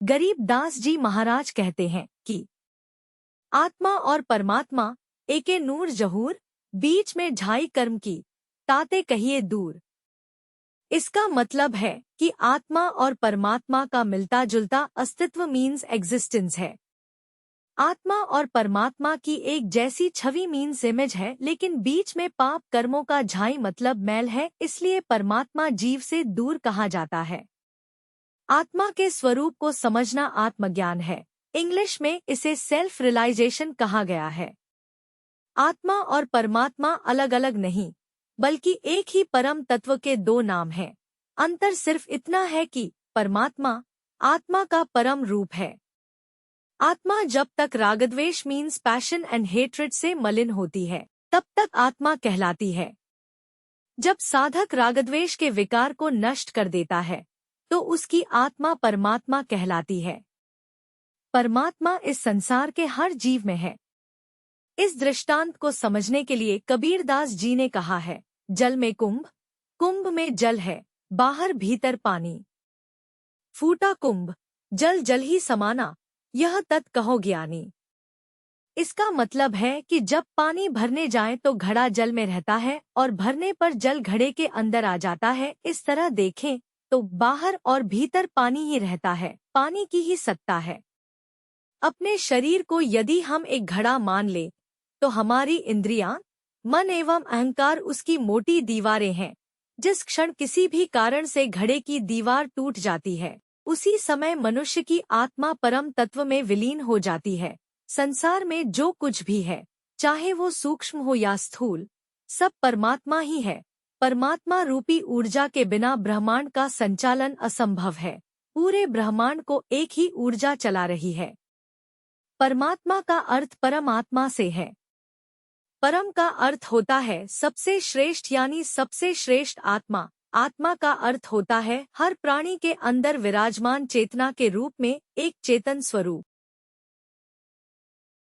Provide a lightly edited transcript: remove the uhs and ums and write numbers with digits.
गरीब दास जी महाराज कहते हैं कि आत्मा और परमात्मा एके नूर जहूर, बीच में झाई कर्म की, ताते कहिए दूर। इसका मतलब है कि आत्मा और परमात्मा का मिलता जुलता अस्तित्व मीन्स एग्जिस्टेंस है। आत्मा और परमात्मा की एक जैसी छवि मीन्स इमेज है, लेकिन बीच में पाप कर्मों का झाई मतलब मैल है, इसलिए परमात्मा जीव से दूर कहा जाता है। आत्मा के स्वरूप को समझना आत्मज्ञान है। इंग्लिश में इसे सेल्फ रियलाइजेशन कहा गया है। आत्मा और परमात्मा अलग अलग नहीं, बल्कि एक ही परम तत्व के दो नाम हैं। अंतर सिर्फ इतना है कि परमात्मा आत्मा का परम रूप है। आत्मा जब तक रागद्वेष मीन्स पैशन एंड हेट्रेड से मलिन होती है, तब तक आत्मा कहलाती है। जब साधक रागद्वेष के विकार को नष्ट कर देता है, तो उसकी आत्मा परमात्मा कहलाती है। परमात्मा इस संसार के हर जीव में है। इस दृष्टांत को समझने के लिए कबीरदास जी ने कहा है, जल में कुंभ, कुंभ में जल है, बाहर भीतर पानी। फूटा कुंभ, जल जल ही समाना, यह तत् कहो ज्ञानी। इसका मतलब है कि जब पानी भरने जाए तो घड़ा जल में रहता है और भरने पर जल घड़े के अंदर आ जाता है। इस तरह देखें तो बाहर और भीतर पानी ही रहता है, पानी की ही सत्ता है। अपने शरीर को यदि हम एक घड़ा मान ले, तो हमारी इंद्रियां, मन एवं अहंकार उसकी मोटी दीवारें हैं। जिस क्षण किसी भी कारण से घड़े की दीवार टूट जाती है, उसी समय मनुष्य की आत्मा परम तत्व में विलीन हो जाती है। संसार में जो कुछ भी है, चाहे वो सूक्ष्म हो या स्थूल, सब परमात्मा ही है। परमात्मा रूपी ऊर्जा के बिना ब्रह्मांड का संचालन असंभव है। पूरे ब्रह्मांड को एक ही ऊर्जा चला रही है। परमात्मा का अर्थ परमात्मा से है। परम का अर्थ होता है सबसे श्रेष्ठ, यानी सबसे श्रेष्ठ आत्मा। आत्मा का अर्थ होता है हर प्राणी के अंदर विराजमान चेतना के रूप में एक चेतन स्वरूप।